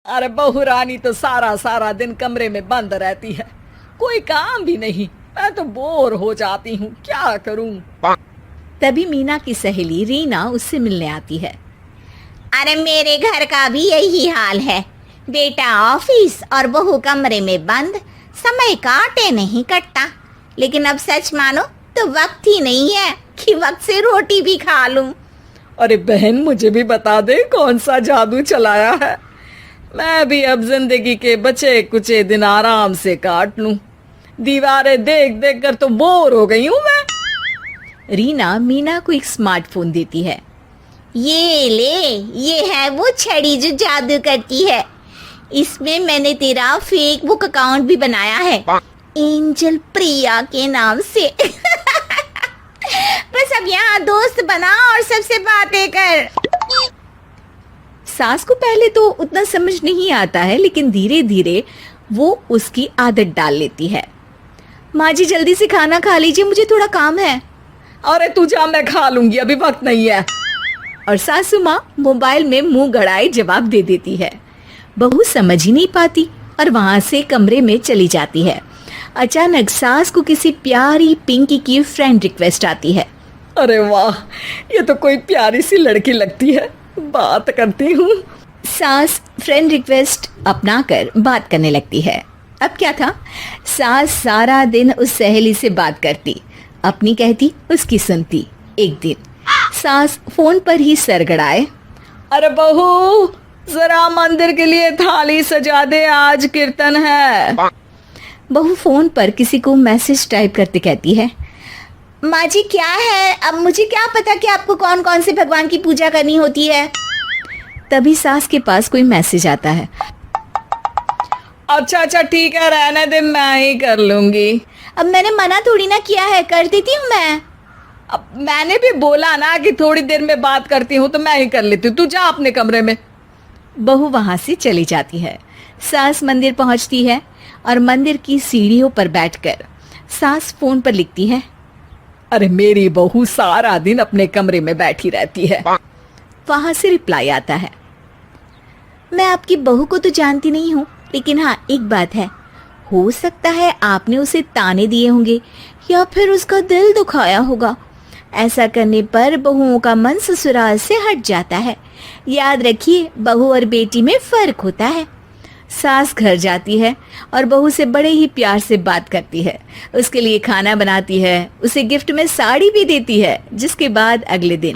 अरे बहू रानी तो सारा सारा दिन कमरे में बंद रहती है, कोई काम भी नहीं। मैं तो बोर हो जाती हूँ, क्या करूँ। तभी मीना की सहेली रीना उससे मिलने आती है। अरे मेरे घर का भी यही हाल है, बेटा ऑफिस और बहू कमरे में बंद, समय काटे नहीं कटता। लेकिन अब सच मानो तो वक्त ही नहीं है कि वक्त से रोटी भी खा लूं। अरे बहन, मुझे भी बता दे कौन सा जादू चलाया है। मैं भी अब जिंदगी के बचे कुचे दिन आराम से काट लूं। दीवारें देख देख कर तो बोर हो गई हूं मैं। रीना मीना को एक स्मार्टफोन देती है। ये ले, ये है वो छड़ी जो जादू करती है। इसमें मैंने तेरा फेसबुक अकाउंट भी बनाया है, एंजल प्रिया के नाम से। बस अब यहाँ दोस्त बना और सबसे बातें कर। सास को पहले तो उतना समझ नहीं आता है, लेकिन धीरे धीरे वो उसकी आदत डाल लेती है। माँ जी जल्दी से खाना खा लीजिए, मुझे थोड़ा काम है। अरे तू जा, मैं खा लूंगी, अभी वक्त नहीं है। और सासू माँ मोबाइल में मुंह गड़ाए जवाब दे देती है। बहू समझ ही नहीं पाती और वहां से कमरे में चली जाती है। अचानक सास को किसी प्यारी पिंकी की फ्रेंड रिक्वेस्ट आती है। अरे वाह, ये तो कोई प्यारी सी लड़की लगती है, बात करती हूँ। सास फ्रेंड रिक्वेस्ट अपनाकर बात करने लगती है। अब क्या था, सास सारा दिन उस सहेली से बात करती, अपनी कहती, उसकी सुनती। एक दिन सास फोन पर ही सरगड़ाए। अरे बहू, जरा मंदिर के लिए थाली सजा दे, आज कीर्तन है। बहू फोन पर किसी को मैसेज टाइप करते कहती है। माँ जी क्या है, अब मुझे क्या पता कि आपको कौन कौन से भगवान की पूजा करनी होती है। तभी सास के पास कोई मैसेज आता है। अच्छा अच्छा ठीक है, रहने दे, मैं ही कर लूंगी। अब मैंने मना थोड़ी ना किया है, कर देती हूँ मैं। अब मैंने भी बोला ना कि थोड़ी देर में बात करती हूँ, तो मैं ही कर लेती हूँ, तू जा अपने कमरे में। बहू वहां से चली जाती है। सास मंदिर पहुंचती है और मंदिर की सीढ़ियों पर बैठकर सास फोन पर लिखती है। अरे मेरी बहू सारा दिन अपने कमरे में बैठी रहती है। वहां से रिप्लाई आता है। मैं आपकी बहू को तो जानती नहीं हूँ, लेकिन हाँ एक बात है, हो सकता है आपने उसे ताने दिए होंगे या फिर उसका दिल दुखाया होगा। ऐसा करने पर बहुओं का मन ससुराल से हट जाता है। याद रखिए, बहू और बेटी में फर्क होता है। सास घर जाती है और बहू से बड़े ही प्यार से बात करती है, उसके लिए खाना बनाती है, उसे गिफ्ट में साड़ी भी देती है। जिसके बाद अगले दिन,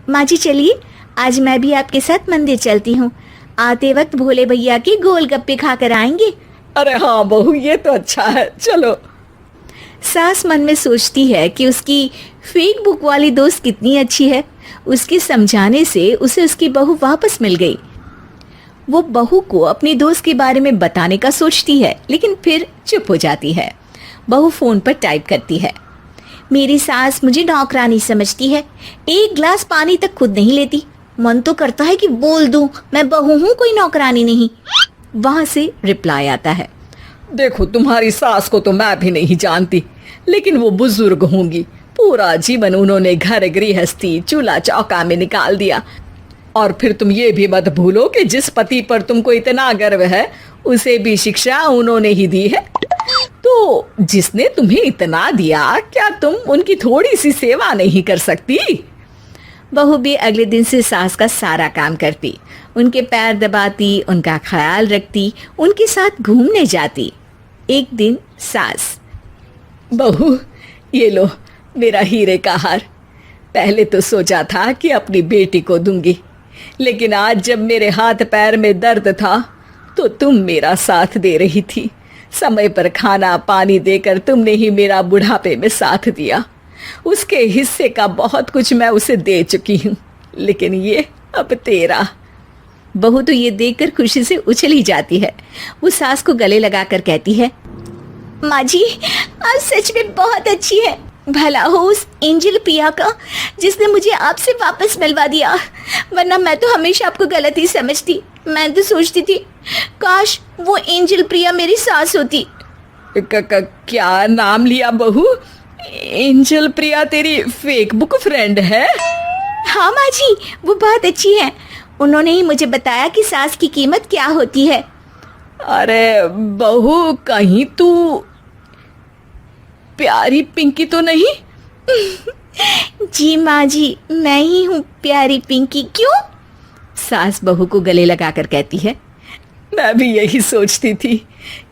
माँ जी चलिए, आज मैं भी आपके साथ मंदिर चलती हूँ, आते वक्त भोले भैया के गोलगप्पे खा कर आएंगे। अरे हाँ बहू, ये तो अच्छा है, चलो। सास मन में सोचती है कि उसकी फेसबुक वाली दोस्त कितनी अच्छी है। उसके समझाने से उसे उसकी बहू वापस मिल गई। वो बहू को अपनी दोस्त के बारे में बताने का सोचती है, लेकिन फिर चुप हो जाती है। बहू फोन पर टाइप करती है। मेरी सास मुझे नौकरानी समझती है, एक गिलास पानी तक खुद नहीं लेती। मन तो करता है कि बोल दूं, मैं बहू हूँ, कोई नौकरानी नहीं। वहां से रिप्लाई आता है। देखो, तुम्हारी सास को तो मैं भी नहीं जानती, लेकिन वो बुजुर्ग होंगी। पूरा जीवन उन्होंने घर गृहस्थी चूल्हा चौका में निकाल दिया। और फिर तुम ये भी मत भूलो कि जिस पति पर तुमको इतना गर्व है, उसे भी शिक्षा उन्होंने ही दी है। तो जिसने तुम्हें इतना दिया, क्या तुम उनकी थोड़ी सी सेवा नहीं कर सकती? बहू भी अगले दिन से सास का सारा काम करती, उनके पैर दबाती, उनका ख्याल रखती, उनके साथ घूमने जाती। एक दिन सास, बहू ये लो मेरा हीरे का हार। पहले तो सोचा था कि अपनी बेटी को दूंगी, लेकिन आज जब मेरे हाथ पैर में दर्द था तो तुम मेरा साथ दे रही थी। समय पर खाना पानी देकर तुमने ही मेरा बुढ़ापे में साथ दिया। उसके हिस्से का बहुत कुछ मैं उसे दे चुकी हूँ, लेकिन ये अब तेरा। बहू तो ये देखकर खुशी से उछल ही जाती है। वो सास को गले लगाकर कहती है। माँ जी, आप सच में बहुत अच्छी है। भला हो उस एंजल प्रिया का जिसने मुझे आपसे वापस मिलवा दिया, वरना मैं तो हमेशा आपको गलत ही समझती। मैं तो सोचती थी काश वो एंजल प्रिया मेरी सास होती। क्या नाम लिया बहू? एंजल प्रिया तेरी फेसबुक फ्रेंड है? हाँ माँ जी, वो बहुत अच्छी है। उन्होंने ही मुझे बताया कि सास की कीमत क्या होती है। अरे बहू, कहीं तू प्यारी पिंकी तो नहीं? जी माँ जी, मैं ही हूँ प्यारी पिंकी। क्यों? सास बहू को गले लगाकर कहती है। मैं भी यही सोचती थी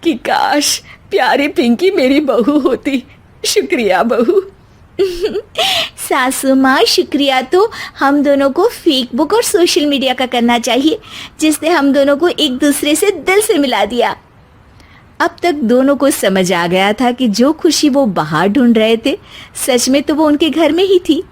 कि काश प्यारी पिंकी मेरी बहू होती। शुक्रिया बहू। सासू माँ, शुक्रिया तो हम दोनों को फेसबुक और सोशल मीडिया का करना चाहिए, जिसने हम दोनों को एक दूसरे से दिल से मिला दिया। अब तक दोनों को समझ आ गया था कि जो खुशी वो बाहर ढूंढ रहे थे, सच में तो वो उनके घर में ही थी।